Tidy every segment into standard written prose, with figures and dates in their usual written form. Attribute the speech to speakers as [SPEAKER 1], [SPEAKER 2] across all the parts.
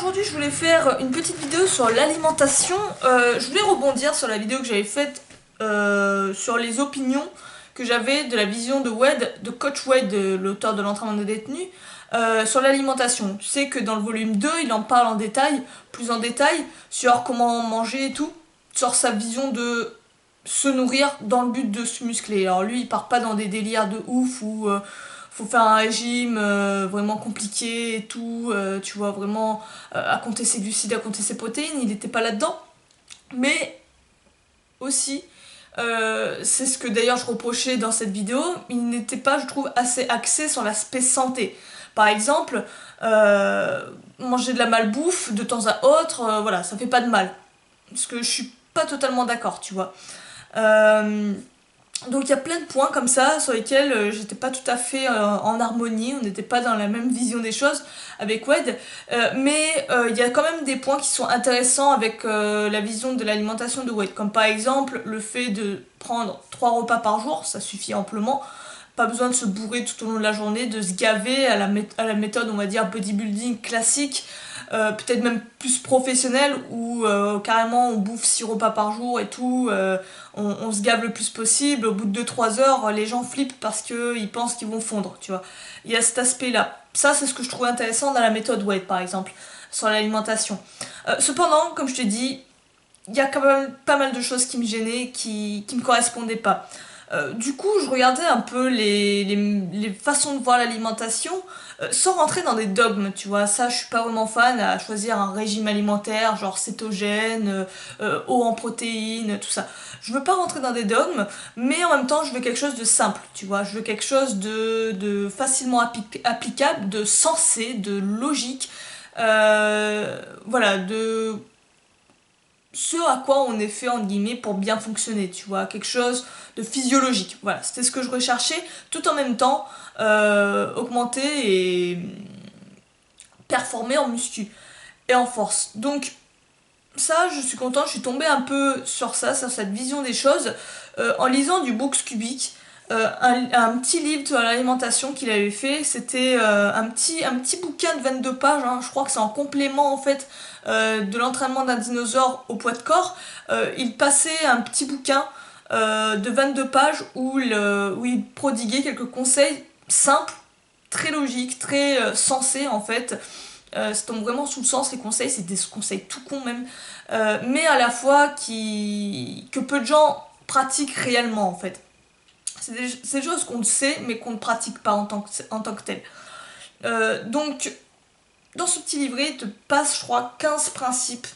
[SPEAKER 1] aujourd'hui je voulais faire une petite vidéo sur l'alimentation. Je voulais rebondir sur la vidéo que j'avais faite sur les opinions que j'avais de la vision de Wade, de Coach Wade, l'auteur de l'entraînement des détenus, sur l'alimentation. Tu sais que dans le volume 2, il en parle en détail, plus en détail, sur comment manger et tout, sur sa vision de se nourrir dans le but de se muscler. Alors lui, il part pas dans des délires de ouf où faut faire un régime vraiment compliqué et tout, tu vois, vraiment à compter ses glucides, à compter ses protéines, il était pas là-dedans. Mais aussi, c'est ce que d'ailleurs je reprochais dans cette vidéo, il n'était pas, je trouve, assez axé sur l'aspect santé. Par exemple, manger de la malbouffe de temps à autre, voilà, ça fait pas de mal. Parce que je suis pas totalement d'accord, tu vois. Donc il y a plein de points comme ça sur lesquels j'étais pas tout à fait en harmonie, on n'était pas dans la même vision des choses avec Wade, mais il y a quand même des points qui sont intéressants avec la vision de l'alimentation de Wade, comme par exemple le fait de prendre 3 repas par jour, ça suffit amplement, pas besoin de se bourrer tout au long de la journée, de se gaver à la méthode on va dire bodybuilding classique, peut-être même plus professionnel où carrément on bouffe 6 repas par jour et tout, on se gave le plus possible, au bout de 2-3 heures les gens flippent parce qu'ils pensent qu'ils vont fondre, tu vois. Il y a cet aspect là, ça c'est ce que je trouve intéressant dans la méthode Wade par exemple, sur l'alimentation. Cependant, comme je te dis, il y a quand même pas mal de choses qui me gênaient, qui me correspondaient pas. Du coup, je regardais un peu les façons de voir l'alimentation sans rentrer dans des dogmes, tu vois. Ça, je suis pas vraiment fan à choisir un régime alimentaire, genre cétogène, haut en protéines, tout ça. Je veux pas rentrer dans des dogmes, mais en même temps, je veux quelque chose de simple, tu vois. Je veux quelque chose de facilement applicable, de sensé, de logique. Voilà, de ce à quoi on est fait entre guillemets pour bien fonctionner, tu vois, quelque chose de physiologique. Voilà, c'était ce que je recherchais, tout en même temps augmenter et performer en muscu et en force. Donc ça, je suis contente, je suis tombée un peu sur ça, sur cette vision des choses, en lisant du Brooks Kubik. Un petit livre sur l'alimentation qu'il avait fait, c'était un petit bouquin de 22 pages, hein. Je crois que c'est en complément en fait de l'entraînement d'un dinosaure au poids de corps. Il passait un petit bouquin de 22 pages où il prodiguait quelques conseils simples, très logiques, très sensés en fait. Ça tombe vraiment sous le sens, les conseils, c'est des conseils tout cons même, mais à la fois que peu de gens pratiquent réellement en fait. C'est des choses qu'on sait mais qu'on ne pratique pas en tant que tel. Donc, dans ce petit livret, il te passe, je crois, 15 principes.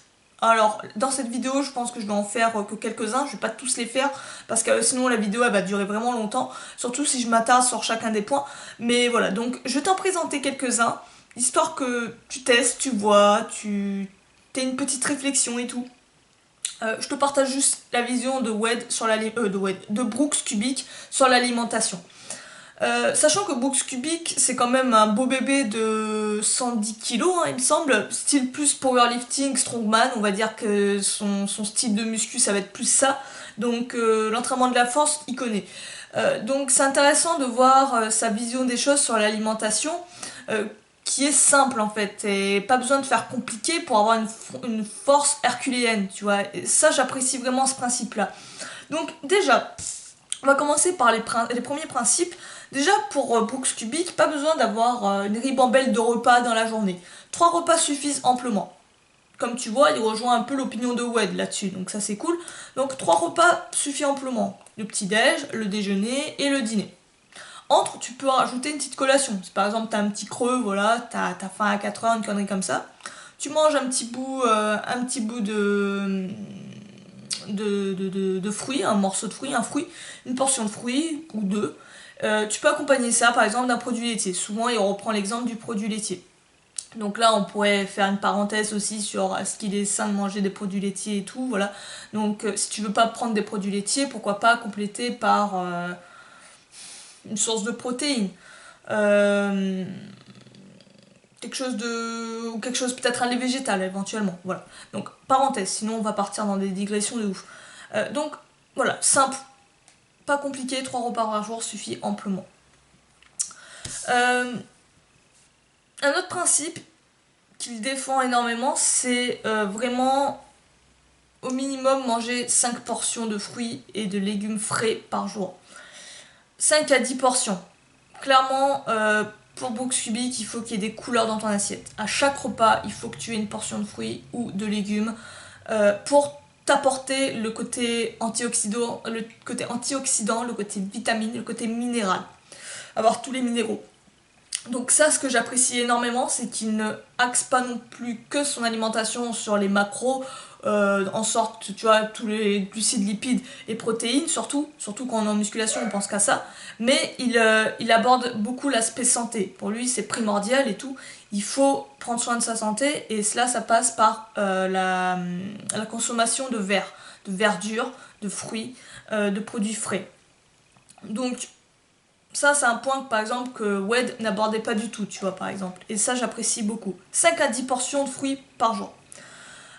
[SPEAKER 1] Alors, dans cette vidéo, je pense que je vais en faire que quelques-uns, je vais pas tous les faire, parce que sinon la vidéo, elle va durer vraiment longtemps, surtout si je m'attarde sur chacun des points. Mais voilà, donc je vais t'en présenter quelques-uns, histoire que tu testes, tu vois, tu aies une petite réflexion et tout. Je te partage juste la vision de Wade sur de Brooks Kubik sur l'alimentation. Sachant que Brooks Kubik, c'est quand même un beau bébé de 110 kilos, hein, il me semble, style plus powerlifting, strongman, on va dire que son style de muscu, ça va être plus ça. Donc l'entraînement de la force, il connaît. Donc c'est intéressant de voir sa vision des choses sur l'alimentation, qui est simple en fait, et pas besoin de faire compliqué pour avoir une force herculéenne, tu vois. Et ça, j'apprécie vraiment ce principe-là. Donc déjà, on va commencer par les premiers principes. Déjà, pour Brooks Kubik, pas besoin d'avoir une ribambelle de repas dans la journée. 3 repas suffisent amplement. Comme tu vois, il rejoint un peu l'opinion de Wade là-dessus, donc ça c'est cool. Donc 3 repas suffisent amplement. Le petit-déj, le déjeuner et le dîner. Entre, tu peux rajouter une petite collation. Si par exemple t'as un petit creux, voilà, t'as faim à 4 heures, une connerie comme ça. Tu manges un petit bout de fruits, un morceau de fruits, un fruit, une portion de fruits ou deux. Tu peux accompagner ça par exemple d'un produit laitier. Souvent il reprend l'exemple du produit laitier. Donc là on pourrait faire une parenthèse aussi sur est-ce qu'il est sain de manger des produits laitiers et tout, voilà. Donc si tu veux pas prendre des produits laitiers, pourquoi pas compléter par une source de protéines. Quelque chose peut-être un lait végétal éventuellement, voilà. Donc parenthèse, sinon on va partir dans des digressions de ouf. Donc voilà, simple, pas compliqué, 3 repas par jour suffit amplement. Un autre principe qu'il défend énormément, c'est vraiment au minimum manger 5 portions de fruits et de légumes frais par jour. 5 à 10 portions. Clairement, pour Brooks Cubic, il faut qu'il y ait des couleurs dans ton assiette. À chaque repas, il faut que tu aies une portion de fruits ou de légumes pour t'apporter le côté antioxydant, le côté vitamine, le côté minéral. Avoir tous les minéraux. Donc ça, ce que j'apprécie énormément, c'est qu'il ne axe pas non plus que son alimentation sur les macros, en sorte, tu vois, tous les glucides, lipides et protéines, surtout quand on est en musculation, on pense qu'à ça, mais il aborde beaucoup l'aspect santé. Pour lui, c'est primordial et tout. Il faut prendre soin de sa santé, et cela, ça passe par la consommation de verre, de verdure, de fruits, de produits frais. Donc, ça, c'est un point que, par exemple, que Wed n'abordait pas du tout, tu vois, par exemple. Et ça, j'apprécie beaucoup. 5 à 10 portions de fruits par jour.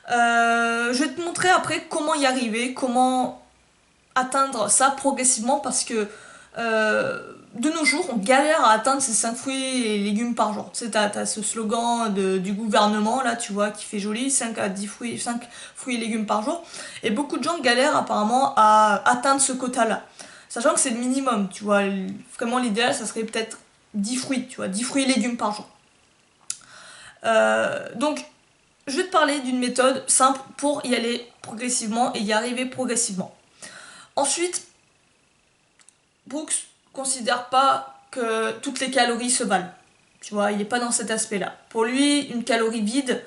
[SPEAKER 1] Je vais te montrer après comment y arriver, comment atteindre ça progressivement, parce que de nos jours, on galère à atteindre ces 5 fruits et légumes par jour. Tu sais, t'as ce slogan du gouvernement, là, tu vois, qui fait joli, 5 à 10 fruits, 5 fruits et légumes par jour. Et beaucoup de gens galèrent apparemment à atteindre ce quota-là. Sachant que c'est le minimum, tu vois. Vraiment, l'idéal, ça serait peut-être 10 fruits, tu vois, 10 fruits et légumes par jour. Donc, je vais te parler d'une méthode simple pour y aller progressivement et y arriver progressivement. Ensuite, Brooks considère pas que toutes les calories se valent. Tu vois, il n'est pas dans cet aspect-là. Pour lui, une calorie vide,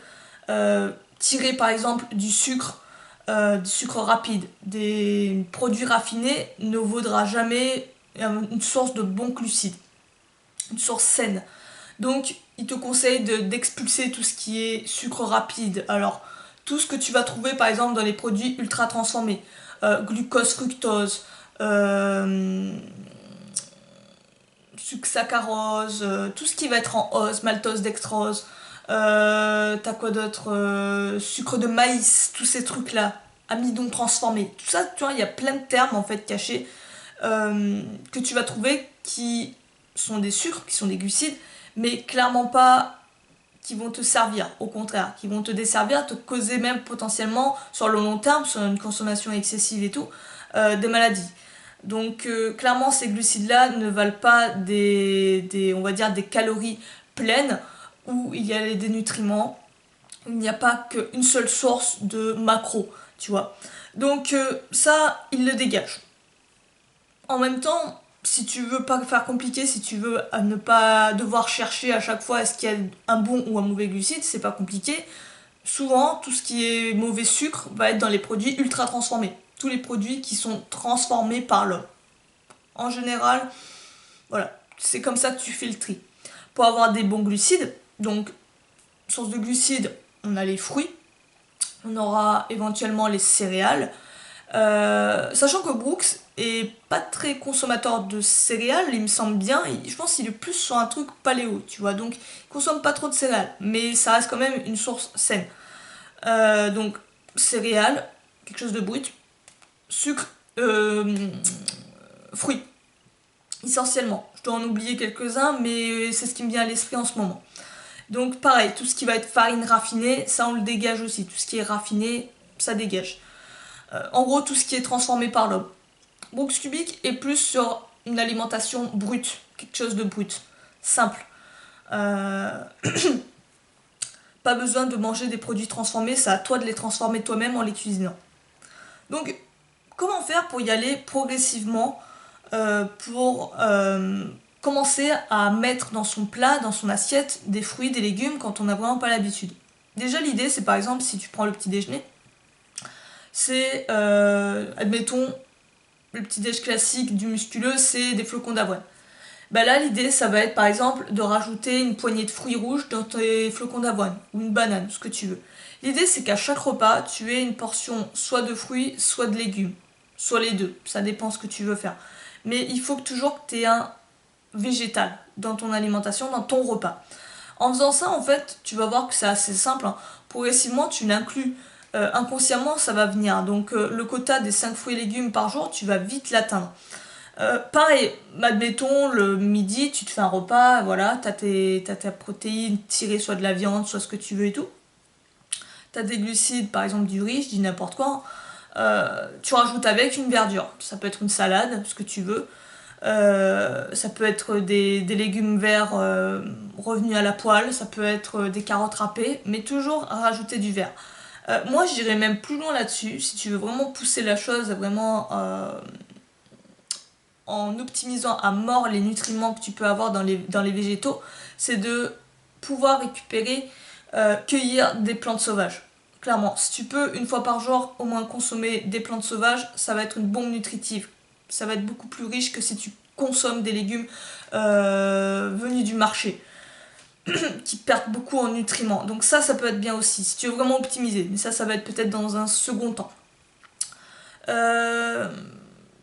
[SPEAKER 1] tirée par exemple du sucre rapide, des produits raffinés, ne vaudra jamais une source de bons glucides, une source saine. Donc, il te conseille d'expulser tout ce qui est sucre rapide. Alors, tout ce que tu vas trouver par exemple dans les produits ultra transformés, glucose, fructose, sucre saccharose, tout ce qui va être en ose, maltose, dextrose, t'as quoi d'autre, sucre de maïs, tous ces trucs-là, amidon transformé, tout ça, tu vois, il y a plein de termes en fait cachés que tu vas trouver qui sont des sucres, qui sont des glucides, mais clairement pas qui vont te servir, au contraire, qui vont te desservir, te causer même potentiellement sur le long terme, sur une consommation excessive et tout, des maladies. Donc clairement ces glucides-là ne valent pas on va dire des calories pleines où il y a des nutriments, il n'y a pas qu'une seule source de macros, tu vois. Donc ça, il le dégage. En même temps, si tu veux pas faire compliqué, si tu veux ne pas devoir chercher à chaque fois est-ce qu'il y a un bon ou un mauvais glucide, c'est pas compliqué. Souvent, tout ce qui est mauvais sucre va être dans les produits ultra transformés. Tous les produits qui sont transformés par l'homme. En général, voilà, c'est comme ça que tu fais le tri. Pour avoir des bons glucides, donc source de glucides, on a les fruits, on aura éventuellement les céréales. Sachant que Brooks est pas très consommateur de céréales, il me semble bien, je pense qu'il est plus sur un truc paléo, tu vois, donc il consomme pas trop de céréales, mais ça reste quand même une source saine. Donc céréales, quelque chose de brut, sucre, fruits, essentiellement. Je dois en oublier quelques-uns, mais c'est ce qui me vient à l'esprit en ce moment. Donc pareil, tout ce qui va être farine raffinée, ça on le dégage aussi. Tout ce qui est raffiné, ça dégage. En gros, tout ce qui est transformé par l'homme. Brooks Cubic est plus sur une alimentation brute, quelque chose de brut, simple. Pas besoin de manger des produits transformés, c'est à toi de les transformer toi-même en les cuisinant. Donc, comment faire pour y aller progressivement, pour commencer à mettre dans son plat, dans son assiette, des fruits, des légumes quand on n'a vraiment pas l'habitude. Déjà, l'idée, c'est par exemple, si tu prends le petit déjeuner, c'est, admettons, le petit déj classique du musculeux, c'est des flocons d'avoine. Bah là, l'idée, ça va être par exemple de rajouter une poignée de fruits rouges dans tes flocons d'avoine, ou une banane, ce que tu veux. L'idée, c'est qu'à chaque repas, tu aies une portion soit de fruits, soit de légumes. Soit les deux, ça dépend ce que tu veux faire. Mais il faut toujours que tu aies un végétal dans ton alimentation, dans ton repas. En faisant ça, en fait, tu vas voir que c'est assez simple, hein. Progressivement, tu l'inclus. Inconsciemment, ça va venir. Donc, le quota des 5 fruits et légumes par jour, tu vas vite l'atteindre. Pareil, admettons, le midi, tu te fais un repas, voilà, t'as ta protéine tirée, soit de la viande, soit ce que tu veux et tout. T'as des glucides, par exemple du riz, je dis n'importe quoi. Tu rajoutes avec une verdure. Ça peut être une salade, ce que tu veux. Ça peut être des légumes verts revenus à la poêle, ça peut être des carottes râpées, mais toujours rajouter du vert. Moi, j'irais même plus loin là-dessus, si tu veux vraiment pousser la chose, vraiment en optimisant à mort les nutriments que tu peux avoir dans les végétaux, c'est de pouvoir récupérer, cueillir des plantes sauvages. Clairement, si tu peux une fois par jour au moins consommer des plantes sauvages, ça va être une bombe nutritive. Ça va être beaucoup plus riche que si tu consommes des légumes venus du marché, qui perdent beaucoup en nutriments. Donc ça peut être bien aussi, si tu veux vraiment optimiser. Mais ça va être peut-être dans un second temps.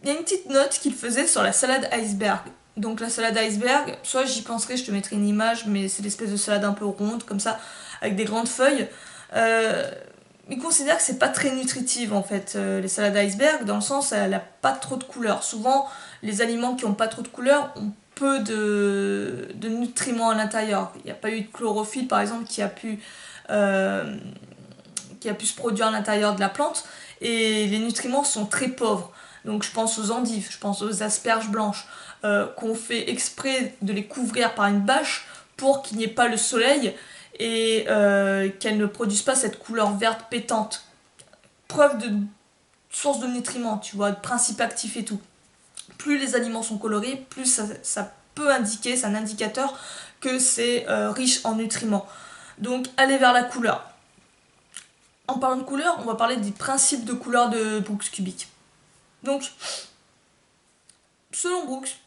[SPEAKER 1] Il y a une petite note qu'il faisait sur la salade iceberg. Donc la salade iceberg, soit j'y penserai, je te mettrai une image, mais c'est l'espèce de salade un peu ronde, comme ça, avec des grandes feuilles. Il considère que c'est pas très nutritive en fait, les salades iceberg, dans le sens elle a pas trop de couleurs. Souvent, les aliments qui ont pas trop de couleurs ont peu de nutriments à l'intérieur. Il n'y a pas eu de chlorophylle par exemple qui a pu se produire à l'intérieur de la plante, et les nutriments sont très pauvres. Donc je pense aux endives, je pense aux asperges blanches, qu'on fait exprès de les couvrir par une bâche pour qu'il n'y ait pas le soleil et qu'elles ne produisent pas cette couleur verte pétante. Preuve de source de nutriments, tu vois, de principe actif et tout. Plus les aliments sont colorés, plus ça peut indiquer, c'est un indicateur que c'est riche en nutriments. Donc allez vers la couleur. En parlant de couleur, on va parler des principes de couleur de Brooks Cubic. Donc, selon Brooks,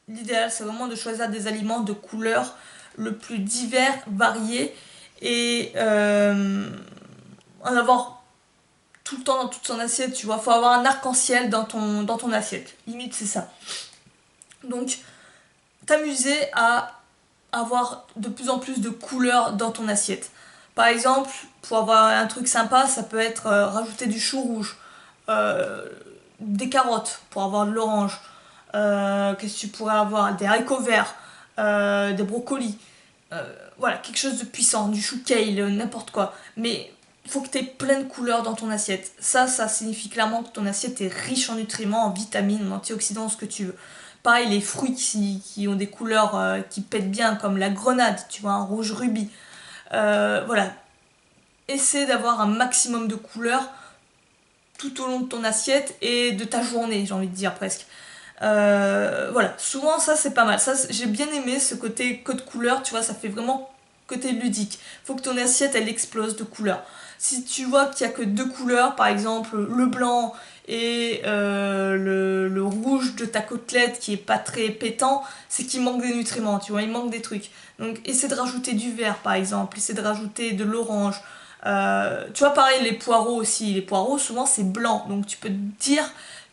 [SPEAKER 1] l'idéal c'est vraiment de choisir des aliments de couleur le plus divers, variés et en avoir tout le temps dans toute son assiette, tu vois. Faut avoir un arc-en-ciel dans ton assiette. Limite, c'est ça. Donc, t'amuser à avoir de plus en plus de couleurs dans ton assiette. Par exemple, pour avoir un truc sympa, ça peut être rajouter du chou rouge, euh, des carottes pour avoir de l'orange. Qu'est-ce que tu pourrais avoir? Des haricots verts, des brocolis. Voilà, quelque chose de puissant, du chou kale, n'importe quoi. Mais il faut que tu aies plein de couleurs dans ton assiette. Ça signifie clairement que ton assiette est riche en nutriments, en vitamines, en antioxydants, ce que tu veux. Pareil, les fruits qui ont des couleurs qui pètent bien, comme la grenade, tu vois, un rouge rubis. Voilà, essaie d'avoir un maximum de couleurs tout au long de ton assiette et de ta journée, j'ai envie de dire presque. Voilà, souvent ça c'est pas mal. Ça, j'ai bien aimé ce côté code couleur, tu vois, ça fait vraiment côté ludique. Faut que ton assiette elle explose de couleurs. Si tu vois qu'il y a que deux couleurs, par exemple le blanc et le rouge de ta côtelette qui est pas très pétant, c'est qu'il manque des nutriments, tu vois, il manque des trucs. Donc essaie de rajouter du vert par exemple, essaie de rajouter de l'orange. Tu vois, pareil, les poireaux aussi. Les poireaux, souvent, c'est blanc. Donc, tu peux te dire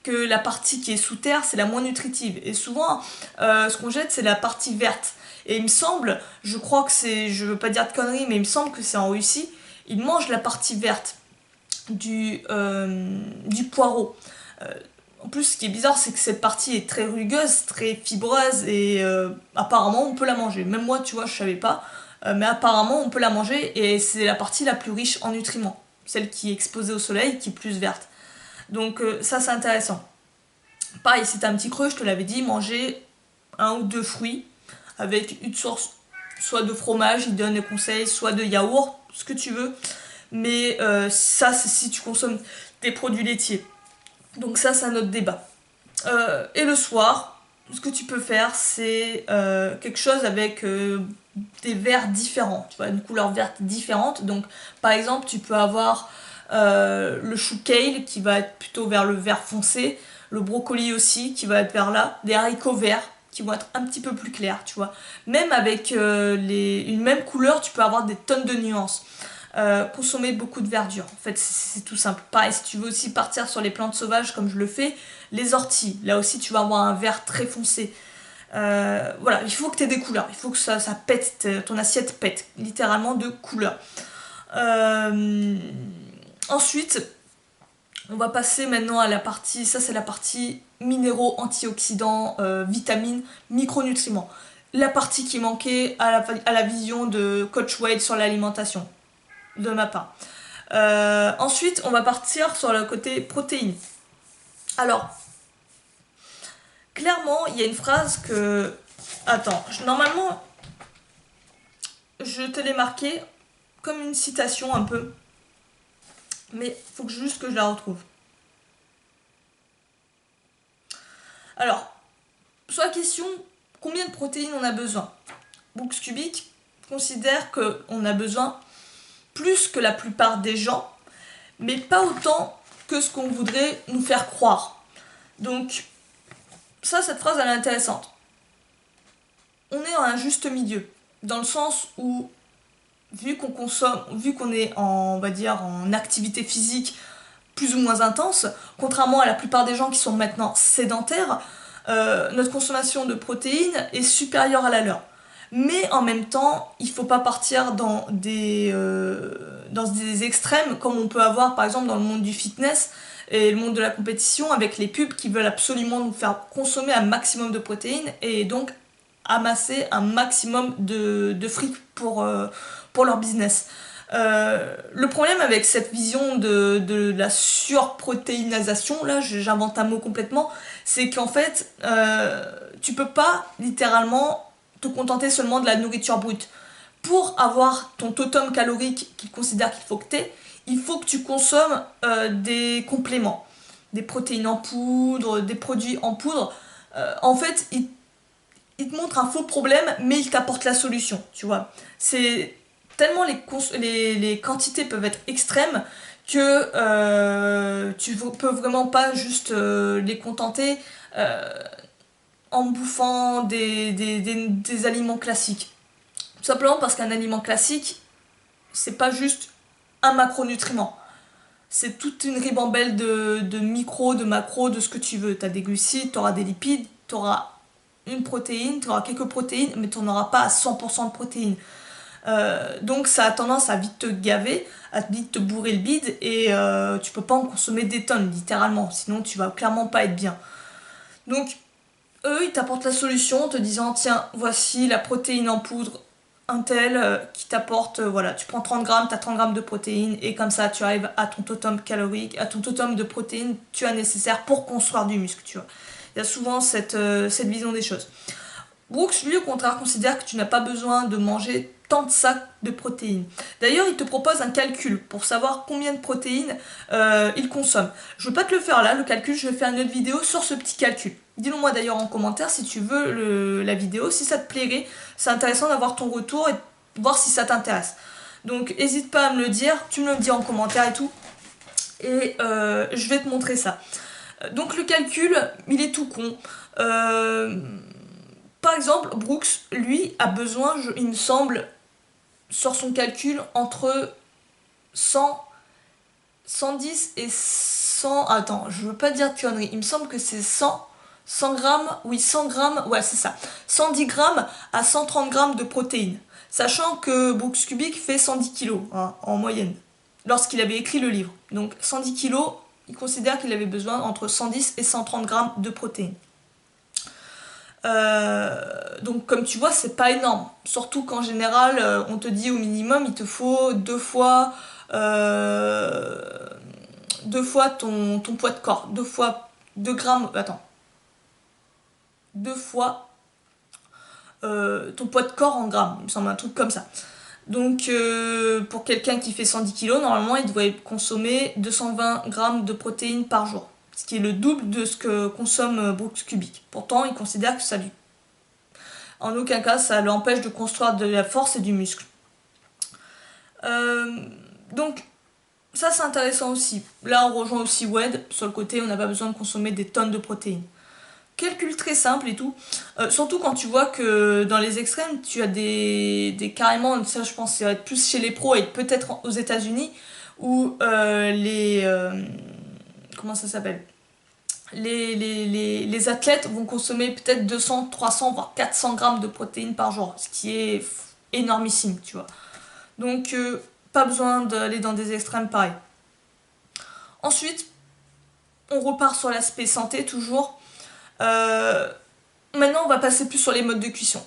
[SPEAKER 1] que la partie qui est sous terre, c'est la moins nutritive. Et souvent, ce qu'on jette, c'est la partie verte. Et il me semble, je crois que c'est, je veux pas dire de conneries, mais il me semble que c'est en Russie, ils mangent la partie verte du poireau. Euh, En plus, ce qui est bizarre, c'est que cette partie est très rugueuse, très fibreuse, et apparemment, on peut la manger. Même moi, tu vois, je savais pas. Mais apparemment, on peut la manger, et c'est la partie la plus riche en nutriments. Celle qui est exposée au soleil, qui est plus verte. Donc ça, c'est intéressant. Pareil, si t'as un petit creux, je te l'avais dit, manger un ou deux fruits avec une source, soit de fromage, il donne des conseils, soit de yaourt, ce que tu veux. Mais ça, c'est si tu consommes des produits laitiers. Donc ça, c'est un autre débat. Et le soir, ce que tu peux faire, c'est quelque chose avec des verts différents, tu vois, une couleur verte différente. Donc, par exemple, tu peux avoir le chou kale qui va être plutôt vers le vert foncé, le brocoli aussi qui va être vers là, des haricots verts qui vont être un petit peu plus clairs, tu vois. Même avec une même couleur, tu peux avoir des tonnes de nuances. Consommer beaucoup de verdure. En fait, c'est tout simple. Pareil, si tu veux aussi partir sur les plantes sauvages comme je le fais, les orties, là aussi tu vas avoir un vert très foncé. Voilà, il faut que tu aies des couleurs, il faut que ça pète, ton assiette pète, littéralement de couleurs. Ensuite, On va passer maintenant à la partie, ça c'est la partie minéraux, antioxydants, vitamines, micronutriments. La partie qui manquait à la vision de Coach Wade sur l'alimentation, de ma part. Ensuite, on va partir sur le côté protéines. Alors, clairement, il y a une phrase que... Attends, normalement, je te l'ai marqué comme une citation un peu. Mais il faut juste que je la retrouve. Alors, sur la question, combien de protéines on a besoin? Brooks Cubic considère qu'on a besoin plus que la plupart des gens, mais pas autant que ce qu'on voudrait nous faire croire. Donc, cette phrase, elle est intéressante. On est en un juste milieu, dans le sens où, vu qu'on est en, on va dire, en activité physique plus ou moins intense, contrairement à la plupart des gens qui sont maintenant sédentaires, notre consommation de protéines est supérieure à la leur. Mais en même temps, il ne faut pas partir dans des extrêmes comme on peut avoir par exemple dans le monde du fitness et le monde de la compétition avec les pubs qui veulent absolument nous faire consommer un maximum de protéines et donc amasser un maximum de fric pour leur business. Le problème avec cette vision de la surprotéinisation, là j'invente un mot complètement, c'est qu'en fait tu peux pas littéralement te contenter seulement de la nourriture brute. Pour avoir ton totem calorique qu'il considère qu'il faut que tu aies, il faut que tu consommes des compléments, des protéines en poudre, des produits en poudre. En fait, il te montre un faux problème, mais il t'apporte la solution, tu vois. C'est tellement les quantités peuvent être extrêmes que tu peux vraiment pas juste les contenter en bouffant des aliments classiques. Tout simplement parce qu'un aliment classique, c'est pas juste un macronutriment. C'est toute une ribambelle de micros, de macros, de ce que tu veux. Tu as des glucides, tu auras des lipides, tu auras une protéine, tu auras quelques protéines, mais tu n'auras pas à 100% de protéines. Donc ça a tendance à vite te gaver, à vite te bourrer le bide et tu peux pas en consommer des tonnes littéralement, sinon tu vas clairement pas être bien. Donc eux ils t'apportent la solution en te disant tiens voici la protéine en poudre un tel qui t'apporte, voilà, tu prends 30 grammes, tu as 30 grammes de protéines et comme ça tu arrives à ton totem calorique, à ton totem de protéines tu as nécessaire pour construire du muscle, tu vois. Il y a souvent cette vision des choses. Brooks, lui, au contraire, considère que tu n'as pas besoin de manger tant de sacs de protéines. D'ailleurs, il te propose un calcul pour savoir combien de protéines il consomme. Je ne vais pas te le faire là, le calcul, je vais faire une autre vidéo sur ce petit calcul. Dis-le moi d'ailleurs en commentaire si tu veux la vidéo, si ça te plairait. C'est intéressant d'avoir ton retour et de voir si ça t'intéresse. Donc, n'hésite pas à me le dire, tu me le dis en commentaire et tout. Et je vais te montrer ça. Donc le calcul, il est tout con. Par exemple, Brooks, lui, a besoin, il me semble, sur son calcul, entre 100, 110 et 100... Attends, je veux pas dire de conneries. Il me semble que c'est 100 grammes, oui, 100 grammes, ouais, c'est ça. 110 grammes à 130 grammes de protéines. Sachant que Brooks Cubic fait 110 kilos, hein, en moyenne, lorsqu'il avait écrit le livre. Donc 110 kilos, il considère qu'il avait besoin entre 110 et 130 grammes de protéines. Donc comme tu vois, c'est pas énorme. Surtout qu'en général, on te dit au minimum, il te faut deux fois ton poids de corps. 2 grammes... Attends. 2 fois ton poids de corps en grammes. Il me semble un truc comme ça. Donc pour quelqu'un qui fait 110 kg, normalement, il devrait consommer 220 grammes de protéines par jour. Ce qui est le double de ce que consomme Brooks Cubic. Pourtant, il considère que ça lui... En aucun cas, ça l'empêche de construire de la force et du muscle. Donc, ça c'est intéressant aussi. Là, on rejoint aussi Wade. Sur le côté, on n'a pas besoin de consommer des tonnes de protéines. Calcul très simple et tout. Surtout quand tu vois que dans les extrêmes, tu as des carrément, ça je pense, ça va être plus chez les pros et peut-être aux États-Unis, où comment ça s'appelle, les athlètes vont consommer peut-être 200, 300, voire 400 grammes de protéines par jour, ce qui est énormissime, tu vois. Donc, pas besoin d'aller dans des extrêmes pareils. Ensuite, on repart sur l'aspect santé toujours. Maintenant, on va passer plus sur les modes de cuisson.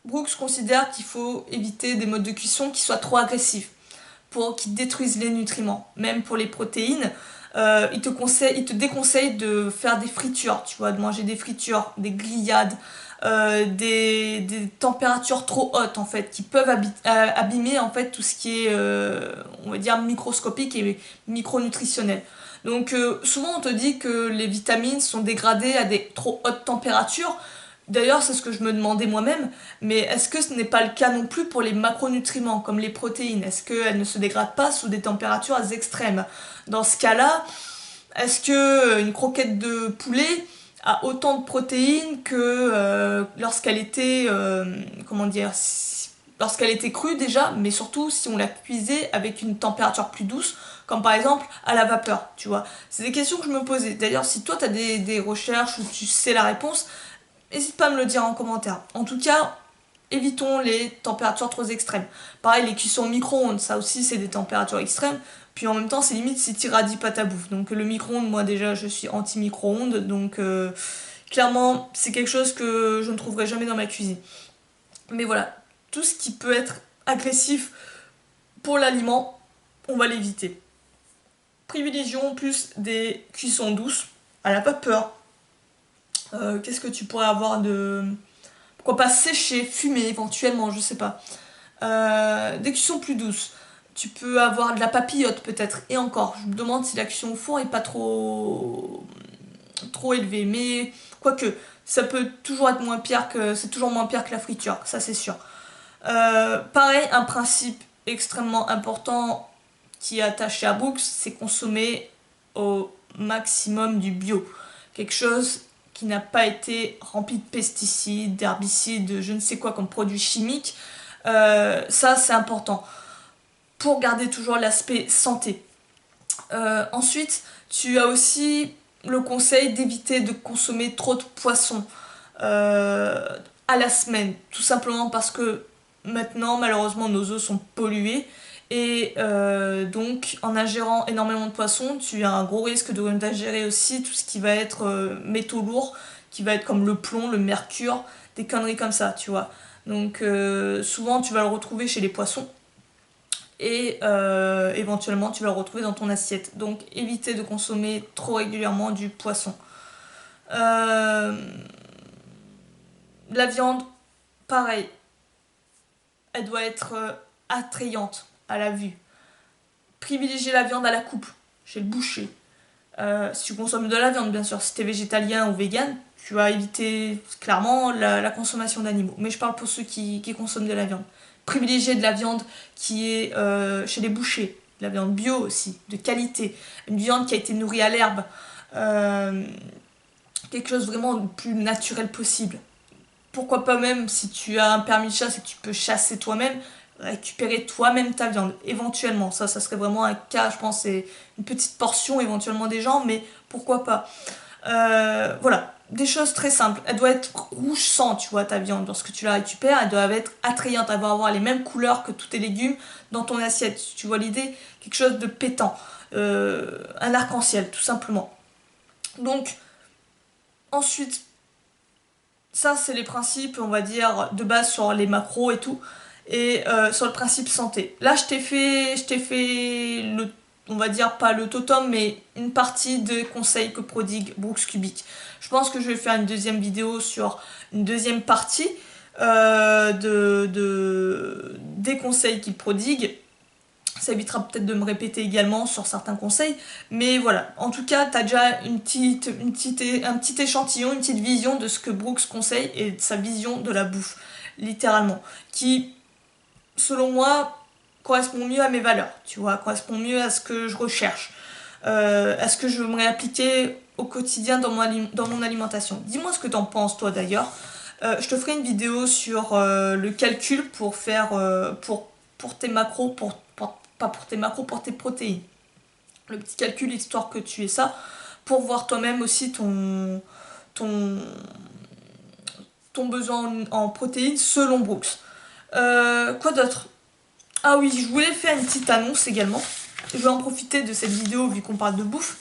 [SPEAKER 1] Brooks considère qu'il faut éviter des modes de cuisson qui soient trop agressifs, qui détruisent les nutriments. Même pour les protéines, il te déconseille de faire des fritures, tu vois, de manger des fritures, des grillades, des températures trop hautes en fait, qui peuvent abîmer en fait tout ce qui est, on va dire, microscopique et micronutritionnel. Donc souvent on te dit que les vitamines sont dégradées à des trop hautes températures. D'ailleurs, c'est ce que je me demandais moi-même, mais est-ce que ce n'est pas le cas non plus pour les macronutriments, comme les protéines? Est-ce qu'elles ne se dégradent pas sous des températures extrêmes? Dans ce cas-là, est-ce que une croquette de poulet a autant de protéines que lorsqu'elle était, comment dire, lorsqu'elle était crue déjà, mais surtout si on la cuisait avec une température plus douce, comme par exemple à la vapeur, tu vois? C'est des questions que je me posais. D'ailleurs, si toi tu as des recherches où tu sais la réponse, n'hésite pas à me le dire en commentaire. En tout cas, évitons les températures trop extrêmes. Pareil, les cuissons au micro-ondes, ça aussi c'est des températures extrêmes. Puis en même temps, c'est limite si tu irradies pas ta bouffe. Donc le micro-ondes, moi déjà, je suis anti-micro-ondes. Donc clairement, c'est quelque chose que je ne trouverai jamais dans ma cuisine. Mais voilà, tout ce qui peut être agressif pour l'aliment, on va l'éviter. Privilégions plus des cuissons douces, à la vapeur. Qu'est-ce que tu pourrais avoir de... Pourquoi pas sécher, fumer éventuellement, je sais pas. Des cuissons plus douces. Tu peux avoir de la papillote peut-être. Et encore, je me demande si la cuisson au four est pas trop élevée. Mais quoique, ça peut toujours être moins pire que... C'est toujours moins pire que la friture, ça c'est sûr. Pareil, un principe extrêmement important qui est attaché à Brooks, c'est consommer au maximum du bio. Quelque chose qui n'a pas été rempli de pesticides, d'herbicides, de je ne sais quoi comme produits chimiques. Ça, c'est important pour garder toujours l'aspect santé. Ensuite, tu as aussi le conseil d'éviter de consommer trop de poissons à la semaine. Tout simplement parce que maintenant, malheureusement, nos eaux sont polluées. Et donc, en ingérant énormément de poissons, tu as un gros risque d'ingérer aussi tout ce qui va être métaux lourds, qui va être comme le plomb, le mercure, des conneries comme ça, tu vois. Donc, souvent, tu vas le retrouver chez les poissons. Et éventuellement, tu vas le retrouver dans ton assiette. Donc, éviter de consommer trop régulièrement du poisson. La viande, pareil. Elle doit être attrayante à la vue. Privilégier la viande à la coupe, chez le boucher. Si tu consommes de la viande, bien sûr, si tu es végétalien ou vegan, tu vas éviter clairement la consommation d'animaux. Mais je parle pour ceux qui consomment de la viande. Privilégier de la viande qui est chez les bouchers, de la viande bio aussi, de qualité, une viande qui a été nourrie à l'herbe, quelque chose vraiment le plus naturel possible. Pourquoi pas même si tu as un permis de chasse et que tu peux chasser toi-même, récupérer toi-même ta viande, éventuellement. Ça serait vraiment un cas, je pense, c'est une petite portion éventuellement des gens, mais pourquoi pas. Voilà, des choses très simples. Elle doit être rouge sang, tu vois, ta viande. Lorsque tu la récupères, elle doit être attrayante, elle va avoir les mêmes couleurs que tous tes légumes dans ton assiette. Tu vois l'idée? Quelque chose de pétant. Un arc-en-ciel, tout simplement. Donc, ensuite, ça, c'est les principes, on va dire, de base sur les macros et tout. Et sur le principe santé. Là, je t'ai fait on va dire pas le totem, mais une partie des conseils que prodigue Brooks Cubic. Je pense que je vais faire une deuxième vidéo sur une deuxième partie des conseils qu'il prodigue. Ça évitera peut-être de me répéter également sur certains conseils. Mais voilà, en tout cas, tu as déjà un petit échantillon, une petite vision de ce que Brooks conseille et de sa vision de la bouffe, littéralement. Qui, selon moi, correspond mieux à mes valeurs, tu vois, correspond mieux à ce que je recherche, à ce que je voudrais appliquer au quotidien dans mon alimentation. Dis-moi ce que t'en penses, toi, d'ailleurs. Je te ferai une vidéo sur le calcul pour faire, pour tes macros, pas pour tes macros, pour tes protéines. Le petit calcul, histoire que tu aies ça, pour voir toi-même aussi ton besoin en protéines selon Brooks. Quoi d'autre? Ah oui, je voulais faire une petite annonce également. Je vais en profiter de cette vidéo vu qu'on parle de bouffe.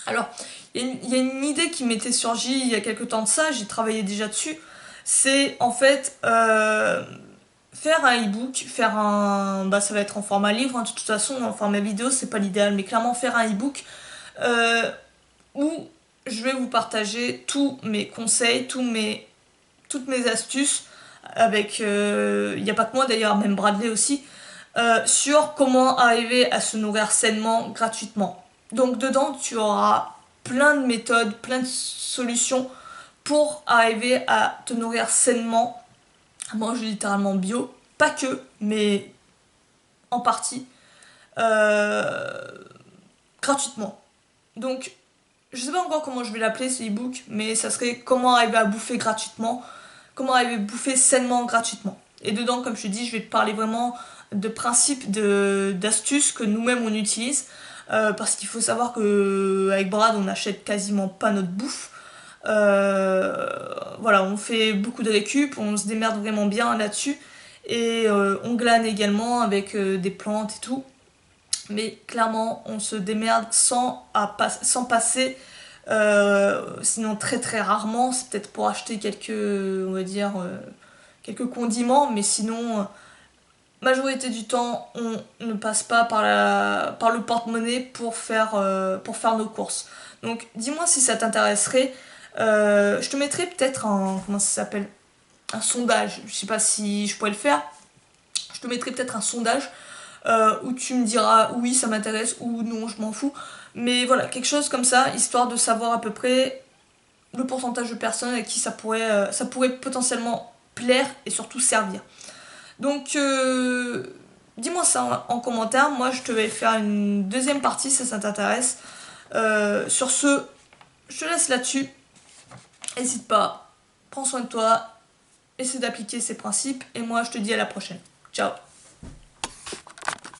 [SPEAKER 1] Alors, il y a une idée qui m'était surgie il y a quelques temps de ça, j'ai travaillé déjà dessus. C'est en fait faire un e-book, faire un. Bah, ça va être en format livre, hein, de toute façon, en format vidéo, c'est pas l'idéal, mais clairement faire un e-book euh, où je vais vous partager tous mes conseils, toutes mes astuces, avec. Il n'y a pas que moi d'ailleurs, même Bradley aussi, sur comment arriver à se nourrir sainement, gratuitement. Donc dedans, tu auras plein de méthodes, plein de solutions pour arriver à te nourrir sainement, à manger littéralement bio, pas que, mais en partie, euh, gratuitement. Donc, je sais pas encore comment je vais l'appeler ce e-book, mais ça serait comment arriver à bouffer gratuitement, comment arriver à bouffer sainement gratuitement. Et dedans, comme je te dis, je vais te parler vraiment de principes, d'astuces que nous-mêmes on utilise. Parce qu'il faut savoir que avec Brad, on n'achète quasiment pas notre bouffe. Voilà, on fait beaucoup de récup, on se démerde vraiment bien là-dessus. Et on glane également avec des plantes et tout. Mais clairement, on se démerde sans passer. Sinon, très très rarement, c'est peut-être pour acheter quelques, on va dire, quelques condiments, mais sinon, majorité du temps, on ne passe pas par le porte-monnaie pour faire nos courses. Donc, dis-moi si ça t'intéresserait. Je te mettrai peut-être un, comment ça s'appelle? Un sondage. Je sais pas si je pourrais le faire. Je te mettrai peut-être un sondage où tu me diras oui, ça m'intéresse ou non, je m'en fous. Mais voilà, quelque chose comme ça, histoire de savoir à peu près le pourcentage de personnes à qui ça pourrait potentiellement plaire et surtout servir. Donc, dis-moi ça en commentaire. Moi, je te vais faire une deuxième partie si ça t'intéresse. Sur ce, je te laisse là-dessus. N'hésite pas, prends soin de toi, essaie d'appliquer ces principes et moi, je te dis à la prochaine. Ciao.